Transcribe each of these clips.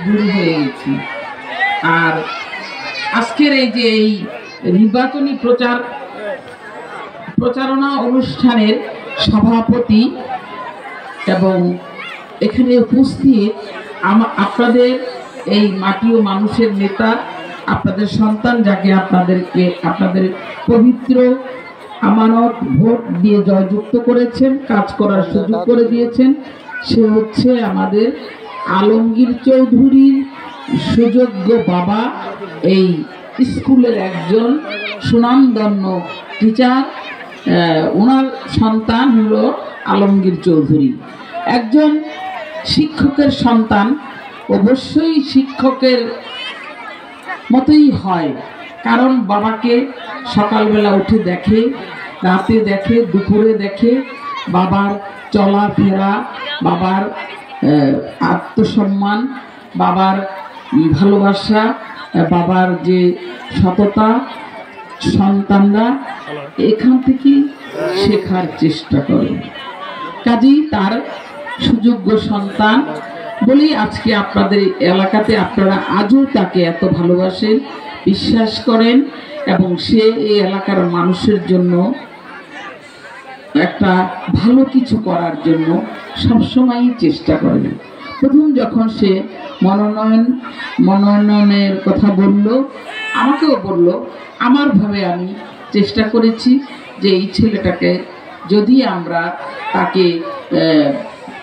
দূর হয়ে গেছি। আর আজকের এই যে এই নির্বাচনী প্রচারণা অনুষ্ঠানের সভাপতি এবং এখানে উপস্থিত আপনাদের এই মাটি ও মানুষের নেতা, আপনাদের সন্তান, যাকে আপনাদের পবিত্র আমানত ভোট দিয়ে জয়যুক্ত করেছেন, কাজ করার সুযোগ করে দিয়েছেন, সে হচ্ছে আমাদের আলমগীর চৌধুরীর সুযোগ্য বাবা। এই স্কুলের একজন সুনামধন্য টিচার, ওনার সন্তান হলো আলমগীর চৌধুরী। একজন শিক্ষকের সন্তান অবশ্যই শিক্ষকের মতোই হয়, কারণ বাবাকে সকালবেলা উঠে দেখে, রাতে দেখে, দুপুরে দেখে, বাবার চলাফেরা, বাবার আত্মসম্মান, বাবার ভালোবাসা, বাবার যে সততা, সন্তানরা এখান থেকে শেখার চেষ্টা করে। কাজেই তার সুযোগ্য সন্তান বলেই আজকে আপনাদের এলাকাতে আপনারা আজও তাকে এত ভালোবাসেন, বিশ্বাস করেন, এবং সে এই এলাকার মানুষের জন্য একটা ভালো কিছু করার জন্য সবসময়ই চেষ্টা করেন। প্রথম যখন সে মনোনয়নের কথা বলল, আমাকেও বলল, আমারভাবে আমি চেষ্টা করেছি যে এই ছেলেটাকে যদি আমরা তাকে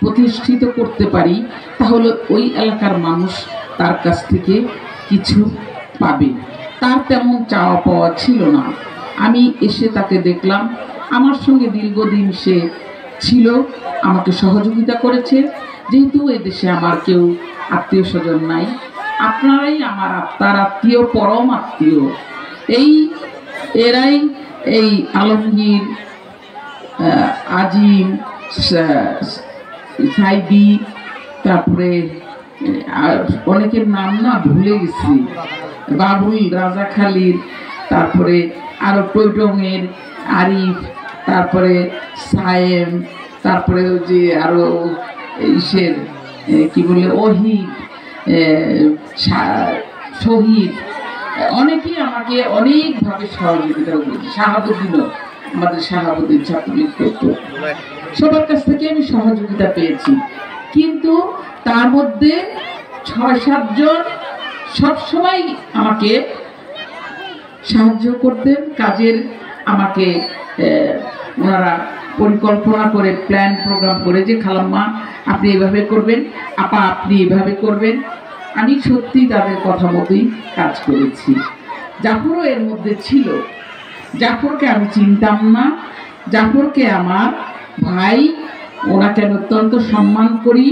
প্রতিষ্ঠিত করতে পারি তাহলে ওই এলাকার মানুষ তার কাছ থেকে কিছু পাবে। তার তেমন চাওয়া পাওয়া ছিল না। আমি এসে তাকে দেখলাম, আমার সঙ্গে দীর্ঘদিন সে ছিল, আমাকে সহযোগিতা করেছে। যেহেতু এদেশে আমার কেউ আত্মীয় স্বজন নাই, আপনারাই আমার আত্মার আত্মীয়, পরম আত্মীয়। এরাই এই আলমগীর, আজিম, সাইদি, তারপরে অনেকের নাম না ভুলে গেছি, বাবুল, রাজাখালীর, তারপরে আরো টৈটংয়ের আরিফ, তারপরে সায়েম, তারপরে যে আরো ইসের কি বলে ওহিদ, শহীদ, অনেকেই আমাকে অনেকভাবে সহযোগিতা করেছে। শাহাবুদ্দিনও, আমাদের শাহাবুদ্দিন ছাত্রলীগ করতো, সবার কাছ থেকে আমি সহযোগিতা পেয়েছি। কিন্তু তার মধ্যে ৬-৭ জন সবসময় আমাকে সাহায্য করতেন কাজের। আমাকে ওনারা পরিকল্পনা করে, প্ল্যান প্রোগ্রাম করে যে খালাম্মা আপনি এভাবে করবেন, আপা আপনি এভাবে করবেন। আমি সত্যি তাদের কথা মতোই কাজ করেছি। জাফরও এর মধ্যে ছিল। জাফরকে আমি চিনতাম না, জাফরকে আমার ভাই, ওনাকে আমি অত্যন্ত সম্মান করি।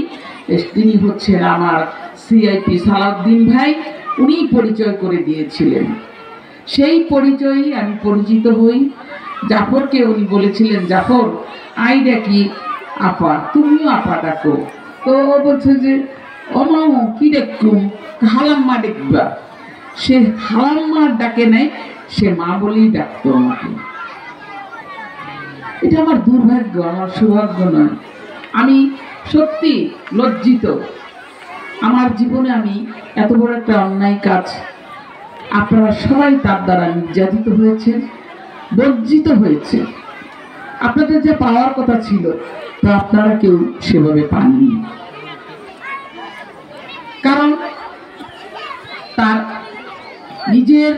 তিনি হচ্ছেন আমার সিআইপি সালাউদ্দিন ভাই, উনি পরিচয় করে দিয়েছিলেন। সেই পরিচয়ে আমি পরিচিত হই। জাফরকে উনি বলেছিলেন, জাফর আই ডাকি আপা, তুমিও আপা ডাকো। তো ও বলছে যে অমাও কি দেখুম, হালাম্মা দেখবা। সে হালাম্মা ডাকে নাই, সে মা বলেই ডাকতো আমাকে। এটা আমার দুর্ভাগ্য, আমার সৌভাগ্য নয়। আমি সত্যি লজ্জিত। আমার জীবনে আমি এত বড় একটা অন্যায় কাজ, আপনারা সবাই তার দ্বারা নির্যাতিত হয়েছে, বঞ্চিত হয়েছে। আপনাদের যে পাওয়ার কথা ছিল তা আপনারা কেউ সেভাবে পাননি। কারণ তার নিজের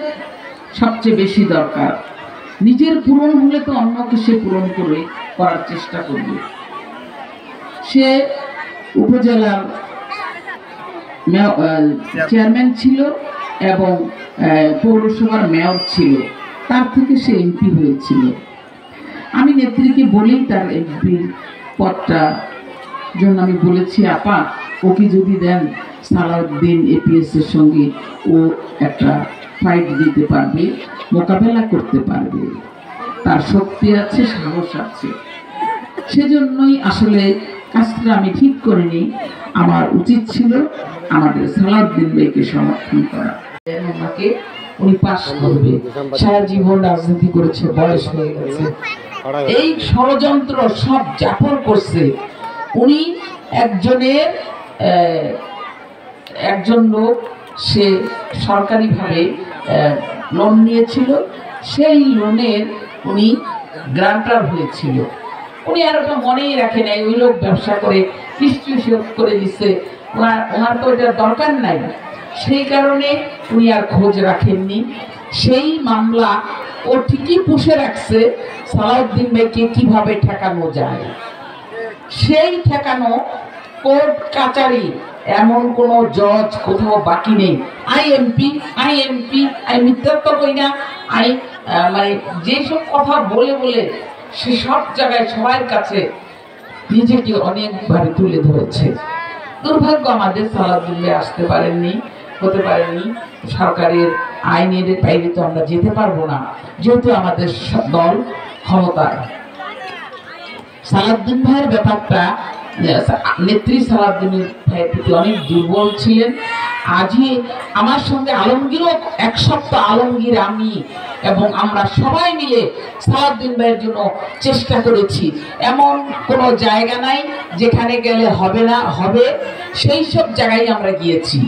সবচেয়ে বেশি দরকার। নিজের পূরণ হলে তো অন্যকে সে পূরণ করার চেষ্টা করবে। সে উপজেলার চেয়ারম্যান ছিল এবং পৌরসভার মেয়র ছিল, তার থেকে সে এমপি হয়েছিল। আমি নেত্রীকে বলেই তার এমপির পদটা জন্য আমি বলেছি, আপা ওকে যদি দেন সালাউদ্দিন এপিএস এর সঙ্গে ও একটা ফাইট দিতে পারবে, মোকাবেলা করতে পারবে, তার শক্তি আছে, সাহস আছে। সেজন্যই আসলে কাজটা আমি ঠিক করিনি। আমার উচিত ছিল আমাদের সালাউদ্দিন ভাইকে সমর্থন করা। ওনাকে উনি পাশ করবে, সারা জীবন রাজনীতি করেছে, বয়স হয়ে গেছে। এই ষড়যন্ত্র সব জাফর করছে। উনি একজনের একজন লোক সে সরকারিভাবে লোন নিয়েছিল, সেই লোনের উনি গ্রান্টার হয়েছিল। উনি আর ওটা মনেই রাখে নাই, ওই লোক ব্যবসা করে কিস্তি শোধ করে দিচ্ছে, ওনার তো ওটার দরকার নাই, সেই কারণে উনি আর খোঁজ রাখেননি। সেই মামলা ও ঠিকই পুষে রাখছে সালাউদ্দিন ভাইকে কিভাবে ঠেকানো যায়। সেই ঠেকানো কোর্ট কাচারি এমন কোন জজ কোথাও বাকি নেই। আইএমপি আমি মিথ্যা তো কই না, মানে যেসব কথা বলে বলে সে সব জায়গায় সবার কাছে নিজেকে অনেকভাবে তুলে ধরেছে। দুর্ভাগ্য আমাদের সালাউদ্দিন ভাই আসতে পারেননি, হতে পারেনি। সরকারের আইনের বাইরে তো আমরা যেতে পারবো না, যেহেতু আমাদের দল ক্ষমতায়। সালাউদ্দিন ভাইয়ের ব্যাপারটা, নেত্রী সালাউদ্দিন ভাইয়ের প্রতি অনেক দুর্বল ছিলেন। আজই আমার সঙ্গে আলমগীরও এক সপ্তাহ, আলমগীর, আমি এবং আমরা সবাই মিলে সালাউদ্দিন ভাইয়ের জন্য চেষ্টা করেছি। এমন কোনো জায়গা নাই যেখানে গেলে হবে না, হবে, সেই সব জায়গায় আমরা গিয়েছি,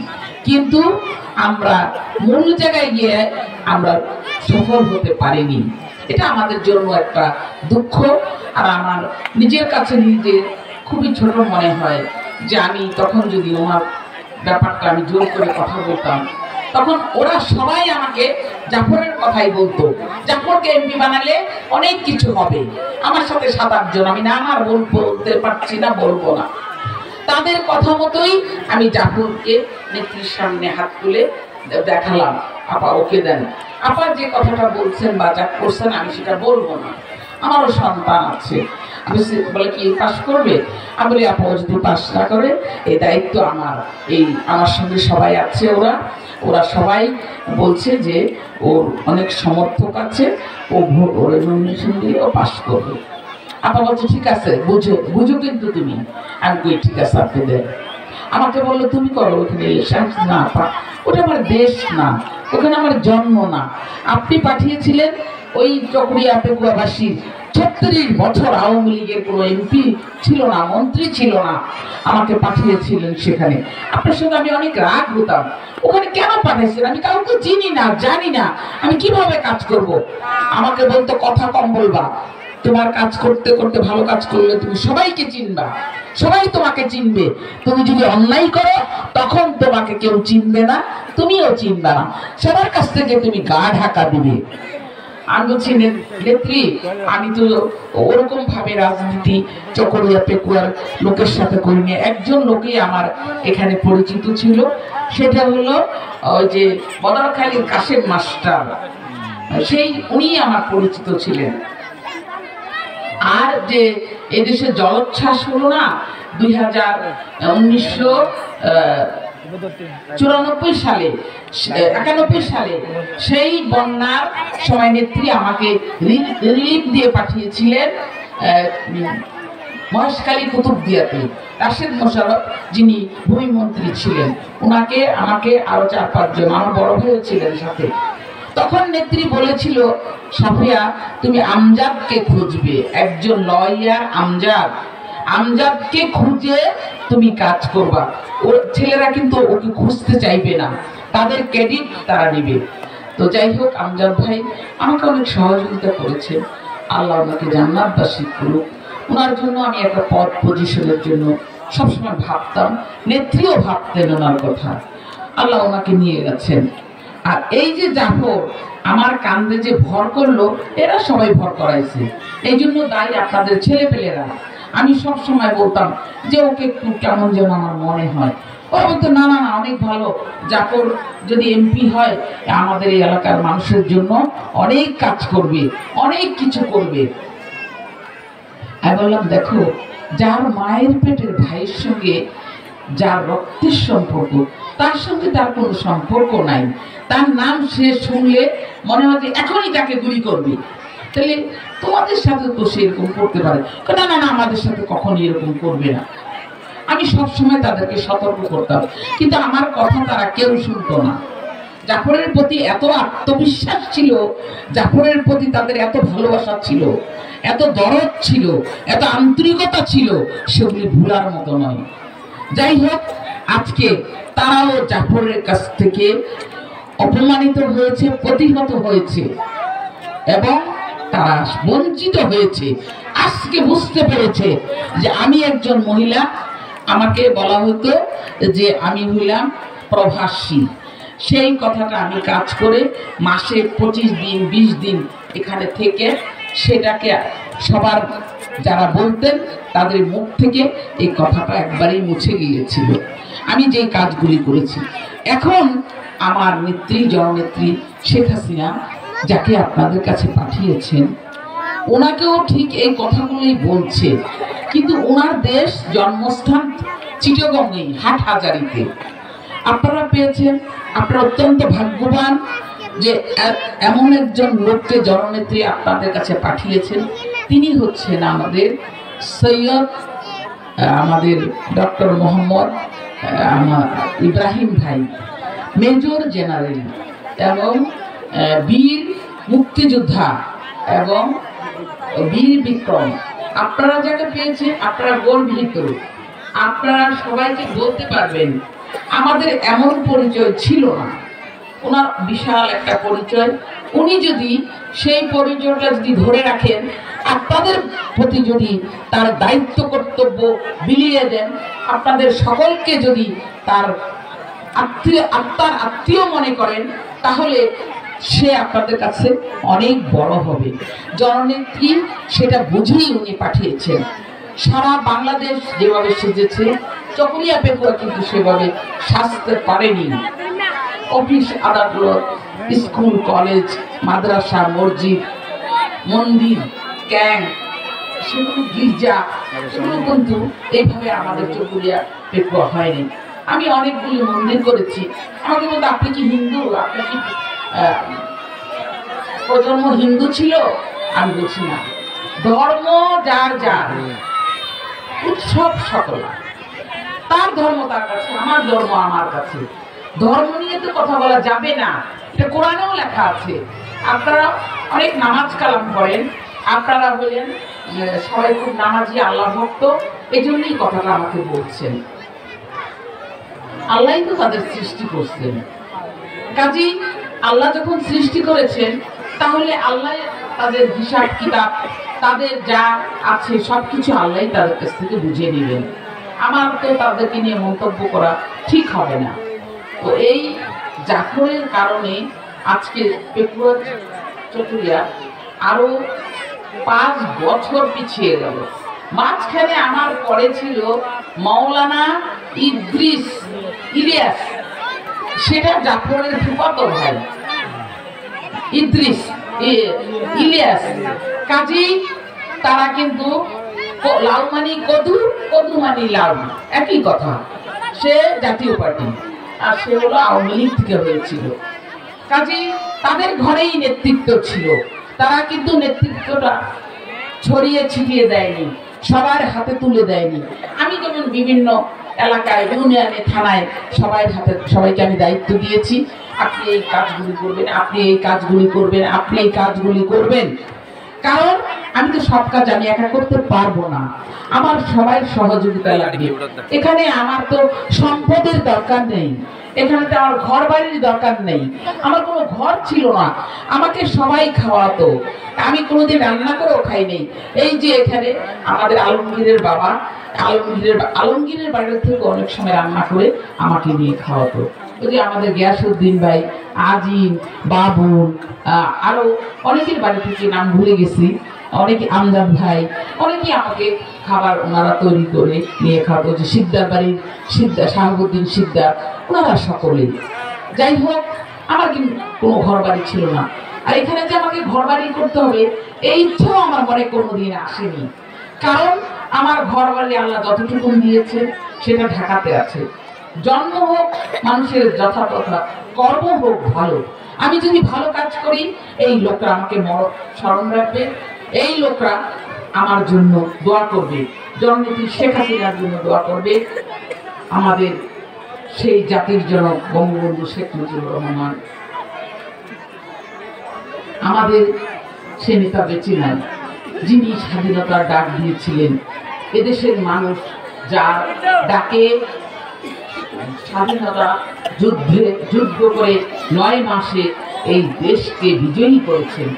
কিন্তু আমরা মূল জায়গায় গিয়ে আমরা সফল হতে পারিনি। এটা আমাদের জন্য একটা দুঃখ। আর আমার নিজের কাছে নিজে খুবই ছোট মনে হয় যে আমি তখন যদি ওনার ব্যাপারটা আমি জোর করে কথা বলতাম, তখন ওরা সবাই আমাকে জাফরের কথাই বলতো, জাফরকে এমপি বানালে অনেক কিছু হবে। আমার সাথে 7-8 জন, আমি না আমার বলতে পারছি না, বলবো না, তাদের কথা মতোই আমি জাফরকে নেত্রীর সামনে হাত তুলে দেখালাম, আপা ওকে দেন, আপা যে কথাটা বলছেন বা যা করছেন আমি সেটা বলবো না, আমারও সন্তান আছে। আমি বলে কি পাস করবে? আমি বলি আপা যদি পাস না করে এই দায়িত্ব আমার, এই আমার সঙ্গে সবাই আছে, ওরা সবাই বলছে যে ওর অনেক সমর্থক আছে, ওর নমিনেশন দিয়ে ও পাস করবে। আপা বলছে ঠিক আছে, বুঝো কিন্তু তুমি। আমি কই ঠিক আছে আপনি দেন। আমাকে বললো তুমি করো ওখানে ইলেকশন। না আপা, ওটা আমার দেশ না, ওখানে আমার জন্ম না। আপনি পাঠিয়েছিলেন ওই চকরিয়া পেকুয়াবাসীর 36 বছর আওয়ামী লীগের কোনো এমপি ছিল না, মন্ত্রী ছিল না, আমাকে পাঠিয়েছিলেন সেখানে। আপনার সঙ্গে আমি অনেক রাগ হতাম, ওখানে কেন পাঠিয়েছিলেন? আমি কাউকে চিনি না, জানি না, আমি কিভাবে কাজ করব? আমাকে বলতো কথা কম বলবা, তোমার কাজ করতে করতে ভালো কাজ করলে তুমি সবাইকে চিনবা, সবাই তোমাকে চিনবে। তুমি যদি অন্যায় করো তখন তোমাকে কেউ চিনবে না, তুমিও চিনবে না, সবার কাছ থেকে তুমি গা ঢাকা দিবে। আমি বলছি নেত্রী, আমি তো ওরকম ভাবে রাজনীতি চকরিয়া পেকুয়ার লোকের সাথে করিনি। একজন লোকই আমার এখানে পরিচিত ছিল, সেটা হলো ওই যে বদরখালীর কাশেম মাস্টার, সেই উনি আমার পরিচিত ছিলেন। আর যে এদেশে জলোচ্ছ্বাস হলো না 1994 সালে, 91 সালে, সেই বন্যার সময় নেত্রী আমাকে রিলিফ দিয়ে পাঠিয়েছিলেন মহেশখালী কুতুবদিয়াতে। রাশেদ মোশাররফ যিনি ভূমিমন্ত্রী ছিলেন, ওনাকে, আমাকে আরো 4-5 জন, আমার বড় ভাইও ছিলেন সাথে। তখন নেত্রী বলেছিল সাফিয়া তুমি আমজাদকে খুঁজবে, একজন লয়ার আমজাদকে খুঁজে তুমি কাজ করবা। ওর ছেলেরা কিন্তু ওকে খুঁজতে চাইবে না, তাদের ক্রেডিট তারা নেবে। তো যাই হোক, আমজাদ ভাই আমাকে অনেক সহযোগিতা করেছে, আল্লাহ ওনাকে জান্নাতবাসী করুক। ওনার জন্য আমি একটা পদ পজিশনের জন্য সবসময় ভাবতাম, নেত্রীও ভাবতেন ওনার কথা, আল্লাহ ওনাকে নিয়ে গেছেন। আর এই যে জাফর আমার কান্দে যে ভর করলো, এরা সবাই ভর করাইছে, এই জন্য দায়ী আপনাদের ছেলেপেলেরা। আমি সব সময় বলতাম যে ওকে একটু কেমন যেন আমার মনে হয়, ও বলতো না না না অনেক ভালো, জাফর যদি এমপি হয় আমাদের এই এলাকার মানুষের জন্য অনেক কাজ করবে, অনেক কিছু করবে। আমি বললাম দেখো, যার মায়ের পেটের ভাইয়ের সঙ্গে যার রক্তের সম্পর্ক, তার সঙ্গে তার কোনো সম্পর্ক নাই, তার নাম সে শুনলে মনে হয় যে এখনই তাকে গুলি করবে, তাহলে তোমাদের সাথে তো সেরকম করতে পারে। না না না, আমাদের সাথে কখনই এরকম করবে না। আমি সবসময় তাদেরকে সতর্ক করতাম, কিন্তু আমার কথা তারা কেউ শুনতো না। জাফরের প্রতি এত আত্মবিশ্বাস ছিল, জাফরের প্রতি তাদের এত ভালোবাসা ছিল, এত দরদ ছিল, এত আন্তরিকতা ছিল, সেগুলি ভুলার মতো নয়। যাই হোক, আজকে তারাও জাফরের কাছ থেকে অপমানিত হয়েছে, প্রতিহত হয়েছে এবং তারা বঞ্চিত হয়েছে। আজকে বুঝতে পেরেছে যে আমি একজন মহিলা, আমাকে বলা হতো যে আমি হইলাম প্রবাসী। সেই কথাটা আমি কাজ করে মাসে 25 দিন 20 দিন এখানে থেকে সেটাকে সবার যারা বলতেন তাদের মুখ থেকে এই কথাটা একবারেই মুছে গিয়েছিল। আমি যে কাজগুলি করেছি, এখন আমার নেত্রী জননেত্রী শেখ হাসিনা যাকে আপনাদের কাছে পাঠিয়েছেন, ওনাকেও ঠিক এই কথাগুলি বলছে, কিন্তু ওনার দেশ জন্মস্থান চিটাগংয়ে, হাটহাজারীতে। আপনারা পেয়েছেন, আপনারা অত্যন্ত ভাগ্যবান যে এমন একজন লোককে জননেত্রী আপনাদের কাছে পাঠিয়েছেন। তিনি হচ্ছেন আমাদের সৈয়দ, আমাদের ডক্টর মোহাম্মদ ইব্রাহিম ভাই, মেজর জেনারেল এবং বীর মুক্তিযোদ্ধা এবং বীর বিক্রম। আপনারা যাকে পেয়েছেন আপনারা গর্বিত। আপনারা সবাইকে বলতে পারবেন আমাদের এমন পরিচয় ছিল না, ওনার বিশাল একটা পরিচয়। উনি যদি সেই পরিচয়টা যদি ধরে রাখেন, আপনাদের প্রতি যদি তার দায়িত্ব কর্তব্য বিলিয়ে দেন, আপনাদের সকলকে যদি তার আত্মার আত্মীয় মনে করেন, তাহলে সে আপনাদের কাছে অনেক বড় হবে। জননেত্রী সেটা বুঝেই উনি পাঠিয়েছেন। সারা বাংলাদেশ যেভাবে সেজেছে, চকরিয়া পেকুয়া কিন্তু সেভাবে সাজতে পারেনি। অফিস আদালত, স্কুল কলেজ মাদ্রাসা মসজিদ মন্দির ক্যাম্প, সেগুলো গির্জা, সেগুলো কিন্তু এইভাবে আমাদের চকরিয়া পেকুয়া হয়নি। আমি অনেকগুলি মন্দির করেছি। আমাকে বলতো আপনি কি হিন্দু, আপনার কি প্রজন্ম হিন্দু ছিল? আমি বলছি না, ধর্ম যার যার, উৎসব সকল, তার ধর্ম তার কাছে, আমার ধর্ম আমার কাছে। ধর্ম নিয়ে তো কথা বলা যাবে না, এটা কোরআনেও লেখা আছে। আপনারা অনেক নামাজ কালাম করেন, আপনারা হলেন সবাই খুব নামাজি, আল্লাহ ভক্ত, এই জন্যই কথাটা আমাকে বলছেন। আল্লাহ তো তাদের সৃষ্টি করছেন, কাজী আল্লাহ যখন সৃষ্টি করেছেন, তাহলে আল্লাহ তাদের হিসাব কিতাব, তাদের যা আছে সবকিছু আল্লাহ তাদের কাছ থেকে বুঝে নেবেন। আমার তো তাদেরকে নিয়ে মন্তব্য করা ঠিক হবে না। তো এই জাফরের কারণে আজকে পেকুয়া চকরিয়া আরো 5 বছর পিছিয়ে গেল। মাঝখানে আমার পরে ছিল মাওলানা ইলিয়াস, সেটা জাফরের ফুফাতো ভাই ইলিয়াস। কাজী তারা কিন্তু লাউ মানি কদু, কদু মানি লাউ, একই কথা। সে জাতীয় পার্টি আর সে হলো আওয়ামী লীগ থেকে হয়েছিল। কাজী তাদের ঘরেই নেতৃত্ব ছিল, তারা কিন্তু নেতৃত্বটা ছড়িয়ে ছিটিয়ে দেয়নি, সবার হাতে তুলে দেয়নি। আমি যেমন বিভিন্ন এলাকায়, ইউনিয়নে, থানায় সবাইকে আমি দায়িত্ব দিয়েছি, আপনি এই কাজগুলি করবেন, আপনি এই কাজগুলি করবেন, আপনি এই কাজগুলি করবেন। কারণ আমি তো সব কাজ আমি একা করতে পারবো না, আমার সবাই সহযোগিতা লাগবে। এখানে আমার তো সম্পদের দরকার নেই, এখানে তো আমার ঘর বাড়ির দরকার নেই। আমার কোনো ঘর ছিল না, আমাকে সবাই খাওয়াতো, আমি কোনোদিন রান্না করেও খাই নেই। এই যে এখানে আমাদের আলমগীরের বাবা, আলমগীরের বাড়ির থেকে অনেক সময় রান্না করে আমাকে নিয়ে খাওয়াতো। ওই যে আমাদের গিয়াসউদ্দিন ভাই, আজিম, বাবুল, আরো অনেকের বাড়ি থেকে নাম ভুলে গেছি, অনেকে, আমজাদ ভাই, অনেকেই আমাকে খাবার ওনারা তৈরি করে নিয়ে খাওয়াতো। যে সিদ্ধার বাড়ির শাহাবুদ্দিন সিদ্ধার, ওনারা সকলেই। যাই হোক, আমার কিন্তু কোনো ঘর বাড়ি ছিল না। আর এখানে যে আমাকে ঘর বাড়ি করতে হবে এই ইচ্ছাও আমার মনে কোনোদিন আসেনি। কারণ আমার ঘর বাড়ি আল্লাহ যতটুকু দিয়েছে সেটা ঢাকাতে আছে। জন্ম হোক মানুষের যথাযথ, কর্ম হোক ভালো। আমি যদি ভালো কাজ করি, এই লোকরা আমাকে স্মরণ রাখবে, এই লোকরা আমার জন্য দোয়া করবে, জননেত্রী শেখ হাসিনার জন্য দোয়া করবে, আমাদের সেই জাতির জনক বঙ্গবন্ধু শেখ মুজিবুর রহমান, আমাদের সে নেতা বেঁচে নাই যিনি স্বাধীনতার ডাক দিয়েছিলেন। এদেশের মানুষ যার ডাকে স্বাধীনতা যুদ্ধ করে 9 মাসে এই দেশকে বিজয়ী করেছেন।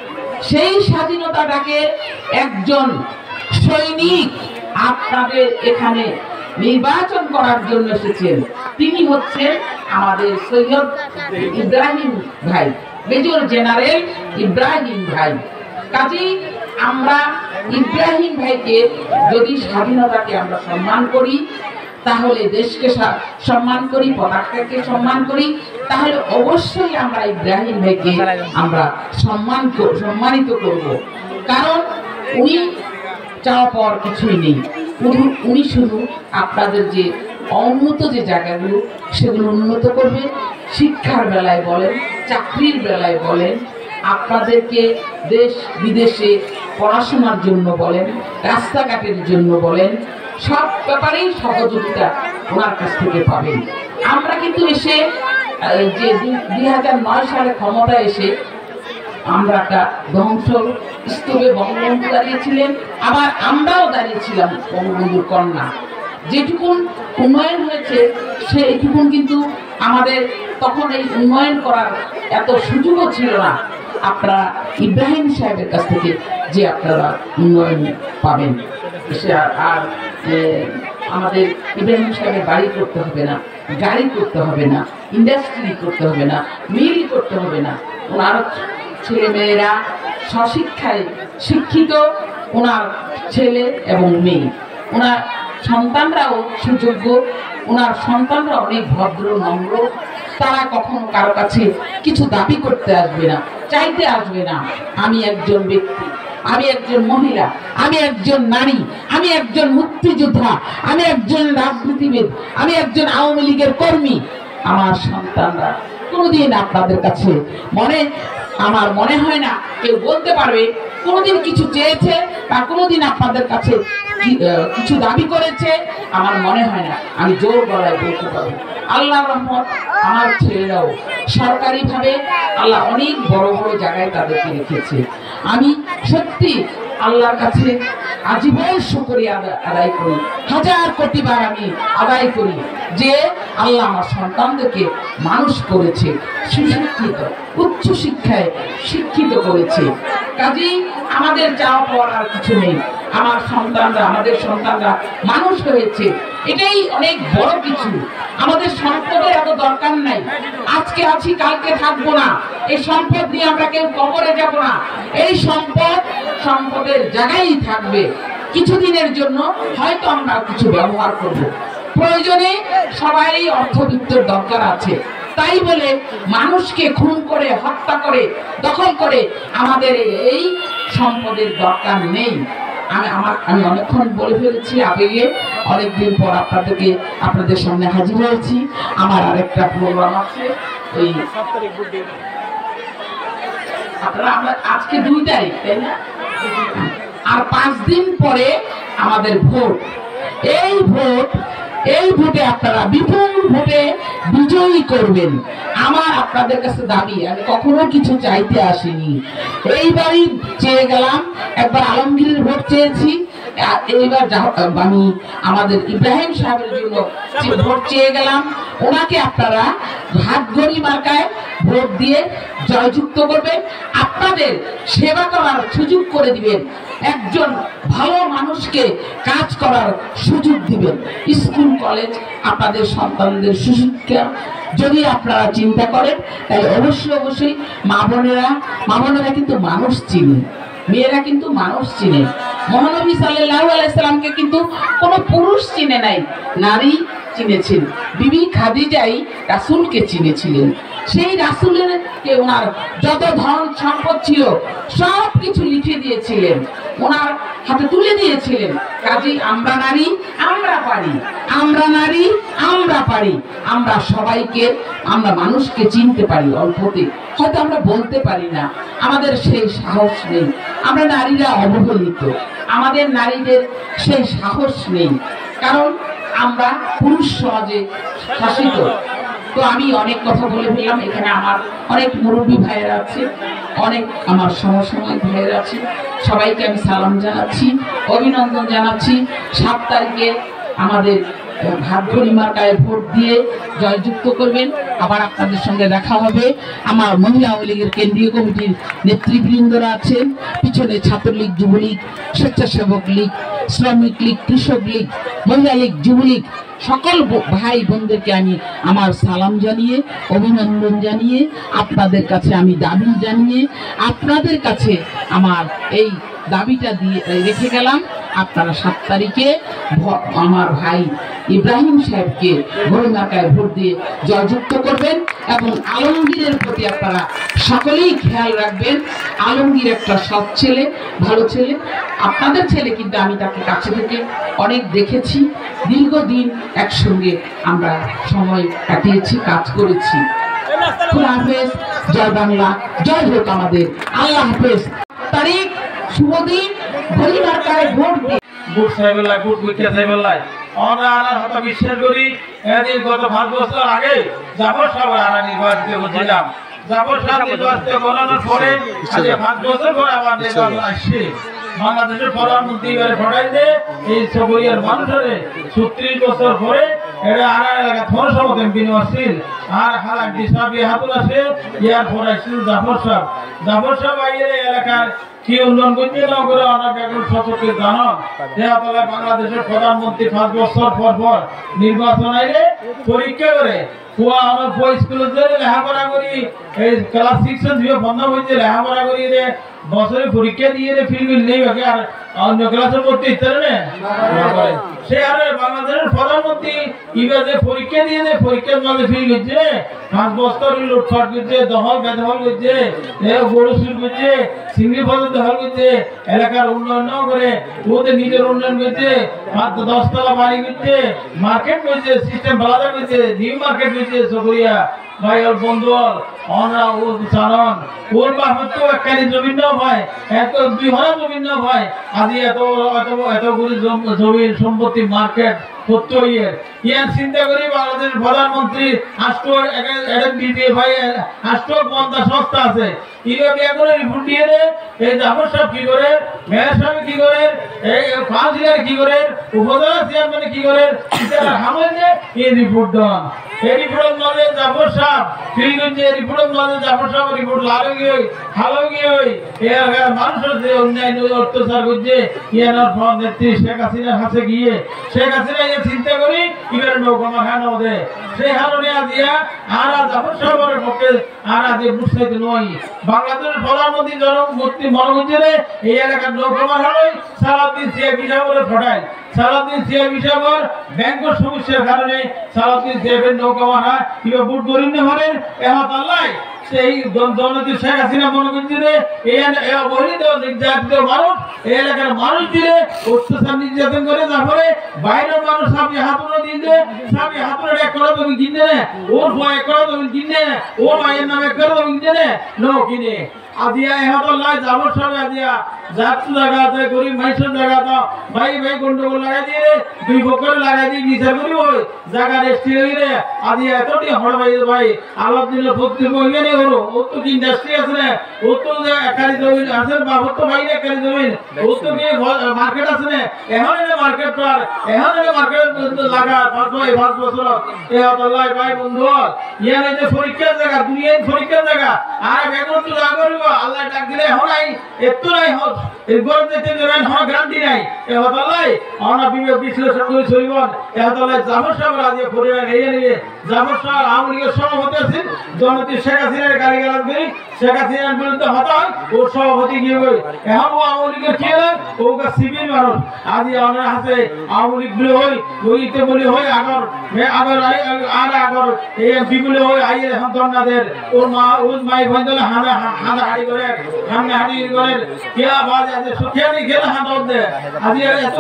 সেই স্বাধীনতাটাকে একজন সৈনিক আপনাদের এখানে নির্বাচন করার জন্য এসেছেন। তিনি হচ্ছেন আমাদের সৈয়দ ইব্রাহিম ভাই, মেজর জেনারেল ইব্রাহিম ভাই। কাজেই আমরা ইব্রাহিম ভাইকে যদি স্বাধীনতাকে আমরা সম্মান করি, তাহলে দেশকে সম্মান করি, পতাকাকে সম্মান করি, তাহলে অবশ্যই আমরা ইব্রাহিম ভাইকে আমরা সম্মানিত করব। কারণ উনি চাওয়া পাওয়ার কিছুই নেই। উনি শুধু আপনাদের যে অউন্নত যে জায়গাগুলো সেগুলো উন্নত করবে। শিক্ষার বেলায় বলেন, চাকরির বেলায় বলেন, আপনাদেরকে দেশ বিদেশে পড়াশোনার জন্য বলেন, রাস্তাঘাটের জন্য বলেন, সব ব্যাপারেই সহযোগিতা ওনার কাছ থেকে পাবেন। আমরা কিন্তু এসে যে 2009 সালে ক্ষমতা এসে আমরা একটা ধ্বংস স্তূপে বঙ্গবন্ধু দাঁড়িয়েছিলেন, আবার আমরাও দাঁড়িয়েছিলাম বঙ্গবন্ধুর কন্যা। যেটুকুন উন্নয়ন হয়েছে সেইটুকুন কিন্তু আমাদের তখন এই উন্নয়ন করার এত সুযোগও ছিল না। আপনারা ইব্রাহিম সাহেবের কাছ থেকে যে আপনারা উন্নয়ন পাবেন, সে আর আমাদের ইব্রাহিম সাহেবের বাড়ি করতে হবে না, গাড়ি করতে হবে না, ইন্ডাস্ট্রি করতে হবে না, মিল করতে হবে না। ওনার ছেলে মেয়েরা স্বশিক্ষায় শিক্ষিত, ওনার ছেলে এবং মেয়ে, ওনার সন্তানরাও সুযোগ্য, ওনার সন্তানরা অনেক ভদ্র নম্র। তারা কখনো কারো কাছে কিছু দাবি করতে আসবে না, চাইতে আসবে না। আমি একজন ব্যক্তি, আমি একজন মহিলা, আমি একজন নারী, আমি একজন মুক্তিযোদ্ধা, আমি একজন রাজনীতিবিদ, আমি একজন আওয়ামী লীগের কর্মী। আমার সন্তানরা কোনোদিন আপনাদের কাছে আমার মনে হয় না কেউ বলতে পারবে কোনোদিন কিছু চেয়েছে বা কোনোদিন আপনাদের কাছে কিছু দাবি করেছে। আমার মনে হয় না, আমি জোর গলায় বলতে পারবো। আল্লাহর রহমত, আমার ছেলেরাও সরকারিভাবে আল্লাহ অনেক বড় বড় জায়গায় তাদেরকে রেখেছে। আমি সত্যি আল্লাহর কাছে আজীবন শুকরিয়া আদায় করি, 1000 কোটি বার আমি আদায় করি যে আল্লাহ আমার সন্তানদেরকে মানুষ করেছে, সুশিক্ষিত, উচ্চ শিক্ষায় শিক্ষিত করেছে। কাজেই আমাদের চাওয়া পাওয়ার আর কিছু নেই। আমাদের সন্তানরা মানুষ হয়েছে, এটাই অনেক বড় কিছু। আমাদের সম্পদের এত দরকার নাই। আজকে আছি, কালকে থাকবো না। এই সম্পদ নিয়ে আমরা কেউ কবরে যাব না। এই সম্পদের জায়গায় থাকবে। কিছুদিনের জন্য হয়তো আমরা কিছু ব্যবহার করব। প্রয়োজনে সবারই অর্থবিত্তের দরকার আছে। তাই বলে মানুষকে খুন করে, হত্যা করে, দখল করে আমাদের এই সম্পদের দরকার নেই। আমি অনেকক্ষণ বলে ফেলেছি আবেগে। অনেকদিন পর আপনাদের সামনে হাজির হয়েছি। আমার আরেকটা প্রোগ্রাম আছে, ওই আমরা আজকে 2 তারিখ, তাই না? আর 5 দিন পরে আমাদের ভোট। এই ভোটে আপনারা বিপুল ভোটে বিজয়ী করবেন। আমার আপনাদের কাছে দাবি, আমি কখনো কিছু চাইতে আসিনি। এইবারই চেয়ে গেলাম, একবার আলমগীরের ভোট চেয়েছি, এইবার আমি আমাদের ইব্রাহিম সাহেবের জন্য ভোট চেয়ে গেলাম। ওনাকে আপনারা হাতঘড়ি মার্কায় ভোট দিয়ে জয়যুক্ত করবেন, আপনাদের সেবা করার সুযোগ করে দিবেন, একজন ভালো মানুষকে কাজ করার সুযোগ দিবেন। স্কুল কলেজ, আপনাদের সন্তানদের সুশিক্ষা যদি আপনারা চিন্তা করেন, তাহলে অবশ্যই মা বোনেরা কিন্তু মানুষ চিনে, মেয়েরা কিন্তু মানুষ চিনে। মহানবী সাল্লাল্লাহু আলাইহি সাল্লামকে কিন্তু কোনো পুরুষ চিনে নাই, নারী চিনেছেন। বিবি খাদিজাই রাসূলকে চিনেছিলেন। সেই রাসূলকে ওনার যত ধন সম্পদ ছিল সব কিছু লিখে দিয়েছিলেন, ওনার হাতে তুলে দিয়েছিলেন। কাজেই আমরা নারী, আমরা পারি, আমরা নারী, আমরা পারি। আমরা মানুষকে চিনতে পারি অল্পতে, হয়তো আমরা বলতে পারি না, আমাদের সেই সাহস নেই। আমরা নারীরা অবহেলিত, আমাদের নারীদের সেই সাহস নেই, কারণ আমরা পুরুষ সমাজে শাসিত। তো আমি অনেক কথা বলে ফেললাম। এখানে আমার অনেক মুরব্বী ভাইয়েরা আছে, অনেক আমার সমসাময়িক ভাইয়েরা আছে। সবাইকে আমি সালাম জানাচ্ছি, অভিনন্দন জানাচ্ছি। 7 তারিখে আমাদের ভাতঘড়ি মার্কায় ভোট দিয়ে জয়যুক্ত করবেন। আবার আপনাদের সঙ্গে দেখা হবে। আমার মহিলা আওয়ামী লীগের কেন্দ্রীয় কমিটির নেতৃবৃন্দরা আছেন, পিছনে ছাত্রলীগ, যুবলীগ, স্বেচ্ছাসেবক লীগ, শ্রমিক লীগ, কৃষক লীগ, মহিলা লীগ, যুবলীগ, সকল ভাই বোনদেরকে আমি আমার সালাম জানিয়ে, অভিনন্দন জানিয়ে, আপনাদের কাছে আমি দাবি জানিয়ে, আপনাদের কাছে আমার এই দাবিটা দিয়ে রেখে গেলাম। আপনারা 7 তারিখে আমার ভাই ইব্রাহিম সাহেবকে ঘড়ি মার্কায় ভোট দিয়ে জয়যুক্ত করবেন এবং আলমগীরের প্রতি আপনারা সকলেই খেয়াল রাখবেন। আলমগীর একটা সৎ ছেলে, ভালো ছেলে, আপনাদের ছেলে, কিন্তু আমি তাকে কাছে থেকে অনেক দেখেছি। দীর্ঘদিন একসঙ্গে আমরা সময় কাটিয়েছি, কাজ করেছি। খোদা হাফেজ, জয় বাংলা, জয় হোক আমাদের। আল্লাহ হাফেজ। তারিখ, শুভ দিন, ঘড়ি মার্কায় ভোট দিয়ে ভোট সাহেবেল্লাহ ভোট বুঝতে সাহেবেল্লাহ আমরা আনার হয়তো বিশ্বাস করি। এদিন গত 5 বছর আগে জাফর সাহেব আনা নির্বাচিত হয়েছিলাম। জাফর সাহেব নির্বাচিত করানোর পরে আজ 5 বছর পরে আমার নির্বাচন আসছে। বাংলাদেশের প্রধানমন্ত্রী এবারে ফটাইতে এই সবইয়ের মানুষের 36 বছর পরে এটা আনার এলাকা থর সভা ক্যাম্পেইন আসছিল। আর হালাক ডিসাবি হাতুল আছে ইয়ার পরে আসছিল জাফর সাহেব। জাফর সাহেব আইয়ের এলাকার কি উন্নয়ন করতে না করে অনেক এখন সচকে জানো যে বাংলাদেশের প্রধানমন্ত্রী 5 বছর পর পর নির্বাচন আইলে পরীক্ষা করে কুয়া আমার বই স্কুলে যে লেখাপড়া করি এই ক্লাস 6 বন্ধ হয়েছে লেখাপড়া করি রে বছরে পরীক্ষা দিয়ে রে ফিল্ম নেই আর অন্য ক্লাসের মধ্যে ইত্যাদি সে আর বাংলাদেশের প্রধানমন্ত্রী এবার যে পরীক্ষা দিয়ে যে পরীক্ষার মধ্যে ফিল করছে 5 বছর লুটফাট করছে, দখল বেদখল করছে, গরু চুর করছে, চিংড়ি ফসল দখল করছে, এলাকার উন্নয়ন করে ওদের নিজের উন্নয়ন করছে, মাত্র 10 তলা বাড়ি করছে, মার্কেট করছে, সিস্টেম বালাদা করছে, নিউ মার্কেট করছে। সকরিয়া ভাই ওর বন্ধু আমরা ও জানন ওর বাপের তো একখানি জমিন না ভাই, এত 2 হারা জমিন না ভাই, আজি এত এতগুলি জমি সম্পত্তি মার্কেট করতে হইয়ে ইয়ার চিন্তা করি বাংলাদেশের প্রধানমন্ত্রী আষ্ট দিতে ভাই আষ্ট পন্থা সংস্থা আছে এইভাবে এখন রিপোর্ট দিয়ে এই জাফর সাহেব কি করে, মেয়র সাহেব কি করে, এই কাউন্সিলর কি করে, উপজেলা চেয়ারম্যান কি করে, হামলে এই রিপোর্ট দেন। এই রিপোর্ট মানে জাফর সাহেব ফিলগঞ্জে রিপোর্ট মানে জাফর সাহেব রিপোর্ট লাগি হালগি হই এর মানুষের যে অন্যায় অত্যাচার করছে ইয়ার নেত্রী শেখ হাসিনার কাছে গিয়ে শেখ হাসিনা চিন্তা করি এবার নৌকমা খানো দে সেই হারণে দিয়া আর জাফর সাহেবের পক্ষে আর আজ বুঝতে নয় বাংলাদেশের প্রধানমন্ত্রী জনমূর্তি মনে হচ্ছে রে এই এলাকার নৌকমা খানোই সারাদিন সিএবি সাহেবের ফটায় সারাদিন সিএবি সাহেবের ব্যাংকের সমস্যার কারণে সারাদিন সিএবির নৌকমা হয় কিংবা বুট করিন না হলেন এহত আল্লাহ সেই জননেত্রী শেখ হাসিনা মনে করছে রে এই অবহেলিত নির্যাতিত মানুষ এই এলাকার মানুষ দিয়ে অত্যাচার নির্যাতন করে তারপরে বাইরের মানুষ সামনে হাতুড়ো দিয়ে সামনে হাতুড়ো 1 করোড় তুমি কিনে নে ওর 1 করোড় তুমি কিনে নে ও মায়ের নামে 1 করোড় তুমি কিনে নে নো কিনে আজিয়া এহত লাই জাবর সব আজিয়া জাতু জায়গাতে গরিব মানুষের জায়গাতে ভাই ভাই গন্ডগোল লাগাই দিয়ে 2 বকর লাগাই দিয়ে বিচার করি ওই জায়গা রেস্টি হই রে আজিয়া এতটি হড় ভাই আল্লাহ দিলে প্রত্যেক হইলে হলো ও তো ইন্ডাস্ট্রি আছে না ও তো একালি জমি আছে বাবু তো ভাই একালি জমি ও তো কি মার্কেট আছে না এখন এর মার্কেট পার এখন এর মার্কেট লাগা 5 বছর এহত লাই ভাই বন্ধু ইয়ার এই যে পরীক্ষার জায়গা দুনিয়ার পরীক্ষার জায়গা আর বেগুন তো লাগবে আল্লাহ ডাক দিলে হলাই একটু নাই হোক এই গরম দিতে দেবেন হন গ্যারান্টি নাই এ হতালাই আমরা বিবেক বিশ্লেষণ করে চলিবন এ হতালাই জাফর সাহেব রাজিয়া পরিবার এই নিয়ে জাফর সাহেব আওয়ামী লীগের সভাপতি আছেন জননেত্রী শেখ হাসিনার গালিগালাজ করি শেখ হাসিনার বিরুদ্ধে হতায় ও সভাপতি গিয়ে গই এখন ও আওয়ামী লীগের কি হলো ওকে সিভিল মানুষ আজ আমরা হাতে আওয়ামী লীগ বলে হই ওইতে বলে হই আগর আর আগর এমপি বলে হই আইয়ে এখন ধর্ণাদের ওর মা ওর মাই বন্ধলে হানা হাড়ি করে সামনে হাড়ি করে কে আওয়াজ আছে সুখিয়ানি গেলে হাঁটা দে আজ এত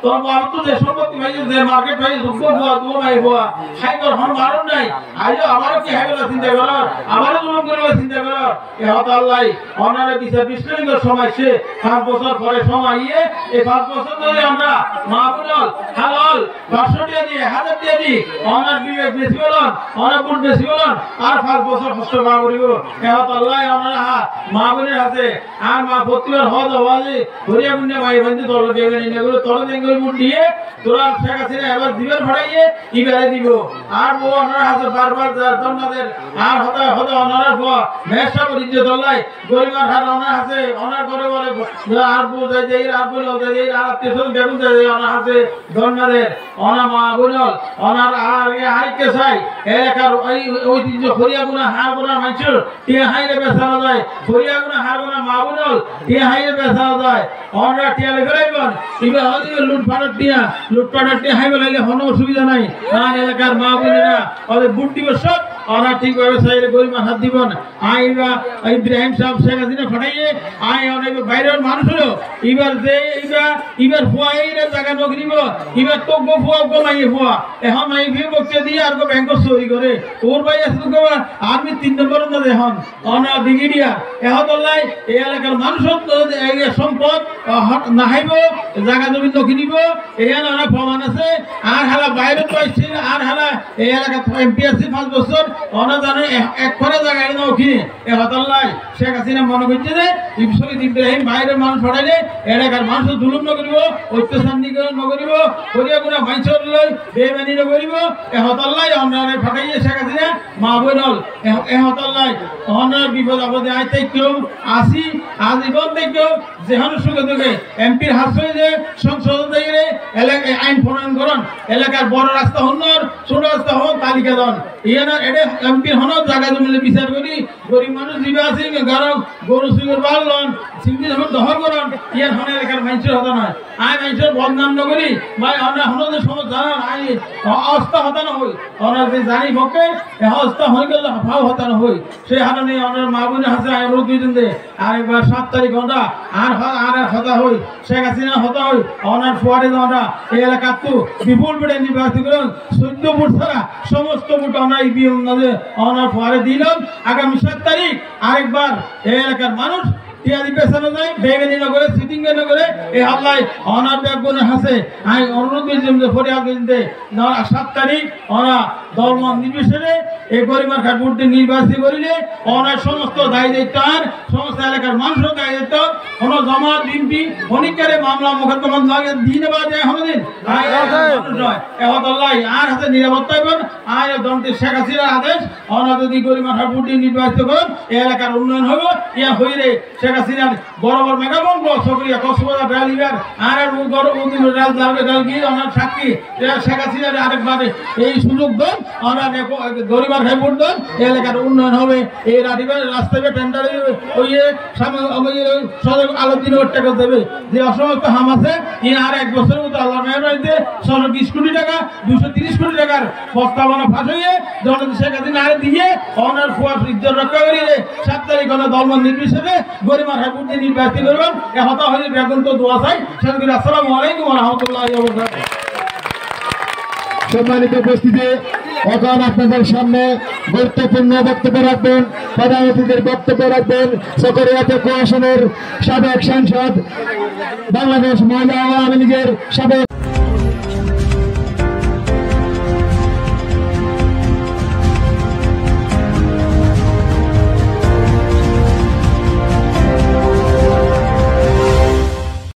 তোর বাবা তো যে সম্পত্তি ভাই যে মার্কেট ভাই সুখ বুয়া দু ভাই বুয়া খাইবার হন মারুন নাই আজ আমারও কি হাইলা চিন্তা করো আমারও জুলুম করবে চিন্তা করো এ হত আল্লাহ অনারে বিচার বিশ্লেষণের সময় সে 5 বছর পরে সময় এই 5 বছর ধরে আমরা মাহবুবুল হালাল 500 টাকা দিয়ে 1000 টাকা দিয়ে অনার বিবেক বেশি বলন অনার বুট বেশি বলন আর 5 বছর কষ্ট মা করিব এ হত আল্লাহ ভাই ওনারা মা বোনের হাতে আর মা প্রতিবার হজ হওয়াজে হরিয়া গুন্ডে ভাই বন্ধু তল দেবেন এগুলো তল দেঙ্গল মুট দিয়ে তোরা শেখ হাসিনা এবার দিবেন ফাটাইয়ে ইবারে দিব আর বউ ওনারা হাতে বারবার দন্নাদের আর হতা হতা ওনারা মেসা করে ইজ্জত আল্লাহ গরিমার হার ওনার হাতে ওনার করে বলে আর বউ যাই যাই আর বলে যাই যাই আর আত্মীয় বেগুন যাই যাই ওনার হাতে দন্নাদের ওনা মা বোনল ওনার আর আরেককে চাই এলাকার ওই ঐতিহ্য হরিয়া গুনা হার গুনা মানুষের টিয়া হাইরে বেচানো যায় হরিয়া গুনা হার গুনা মা বোনল টিয়া হাইরে বেচানো যায় ওনারা টিয়া লেগে রাখবেন এবার হয়তো লুটপাটের টিয়া হাইবে লাগলে কোনো অসুবিধা নাই আর এলাকার মা বোনেরা ওদের বুট দিবস ওরা ঠিকভাবে সাইলে গরিমার হাত দিবেন আইবা ইব্রাহিম সাহেব শেখ হাসিনা ফাটাইয়ে আই অনেক বাইরের মানুষ হলো এবার যে এবার ফুয়াইরা জায়গা নক দিব এবার তো গো ফুয়া গো মাই ফুয়া এখন মাই ফি বক্সে দিয়ে আর গো ব্যাংক চুরি করে ওর ভাই আছে তো আর্মি 3 নম্বর না এখন অনা বিগিডিয়া এখন লাই এই এলাকার মানুষ এই সম্পদ নাহাইব জায়গা জমি নক দিব এখানে অনেক প্রমাণ আছে আর হালা বাইরে পাইছে আর হালা এই এলাকা এমপি আছে 5 বছর ওনা জানে এক করে জায়গায় না ওখানে এ হতাল্লাই শেখ হাসিনা মনে করছে যে ইব্রাহিম বাইরের মানুষ ফাটাইলে এলাকার মানুষ জুলুম নকরিব অত্যাচার নকরিব করিয়া গুণা মাইসর লই বেমানি নকরিব এ হতাল্লাই অনারে ফাটাইয়ে শেখ হাসিনা মা বোনল এ হতাল্লাই অনার বিপদ আপদে আইতে কেউ আসি আজীবন কেউ যেখানে সুখে দুঃখে এমপির হাত হয়ে যে সংসদ থেকে এলাকায় আইন প্রণয়ন করুন এলাকার বড় রাস্তা হন ছোট রাস্তা হন তালিকা দন ইয়ানা এটা এমপির হন জায়গা জমিলে বিচার করি গরিব মানুষ জীবে আছে গরু সুগর বাড়লন সিঙ্গি যখন দখল করুন ইয়ার হন এলাকার মানুষের হতা নয় আই মানুষের বদনাম নকরি ভাই আমরা হন যে সমস্ত আই অবস্থা হতানো হই ওনার যে জানি পক্ষে অবস্থা হয়ে গেল হাফাও হতানো হই সেই হারণে ওনার মা বোনের হাতে অনুরোধ দিয়েছেন যে আরেকবার 7 তারিখ আমরা আর হতা হই শেখ হাসিনা হতা হই ওনার ফুয়ারে আমরা এই এলাকার তো বিপুল বেড়ে নির্বাচিত করুন 14 ফুট ছাড়া সমস্ত ফুট আমরা ইবিএম ওনার ফুয়ারে দিলাম আগামী 7 তারিখ আরেকবার এই এলাকার মানুষ টিয়ারি পেছানো যায় বেগানি নগরে সিটিং নগরে এই হাল্লায় অনার ব্যাগগুলো হাসে আমি অনুরোধ করেছিলাম যে ফরিয়াদ দিতে 7 তারিখ ওরা ধর্ম নির্বিশেষে এই গরিমার ঘাট ভোটে নির্বাচিত করিলে ওনার সমস্ত দায়ী দায়িত্ব আর সমস্ত এলাকার মানুষের দায়ী দায়িত্ব কোনো জমা ডিম্পি অনেকের মামলা মোকদ্দমা লাগে দিয়ে দেওয়া যায় হলদিন এহতাল্লাহ আর হাতে নিরাপত্তা এবং আর দন্তে শেখ হাসিনার আদেশ ওনা যদি গরিমার ঘাট ভোটে নির্বাচিত করেন এই এলাকার উন্নয়ন হবে ইয়া হইলে শেখ হাসিনার বড় বড় মেগাবন সকরিয়া কক্সবাজার রেলওয়ের আর বড় রেল যাবে রেল গিয়ে ওনার সাক্ষী শেখ হাসিনার আরেকবারে এই সুযোগ দেন ওরা গরিবার ঘাট ভোট দেন এলাকার উন্নয়ন হবে এই রাস্তায় টেন্ডার ওই সদর আলোচনা টাকা দেবে যে অসমস্ত হাম আছে আর 1 বছরের মতো আল্লাহ মেহরবানিতে 120 কোটি টাকা 230 কোটি টাকার প্রস্তাবনা ফাঁস হয়ে জনতা শেখ হাসিনা আরে দিয়ে ওনার ফুয়ার ইজ্জত রক্ষা করিয়ে 7 তারিখ দলমন নির্বিশেষে গরিমার ঘাট ভোট নির্বাচিত করবেন এ হতা হয়ে বেগুন তো দোয়া চাই সেদিন আসসালামু আলাইকুম ওয়া রাহমাতুল্লাহি ওয়া বারাকাতুহু। সম্মানিত উপস্থিতি এখন আপনাদের সামনে গুরুত্বপূর্ণ বক্তব্য রাখবেন প্রধান অতিথির বক্তব্য রাখবেন চকরিয়া আসনের সাবেক সাংসদ বাংলাদেশ মহিলা আওয়ামী লীগের সাবেক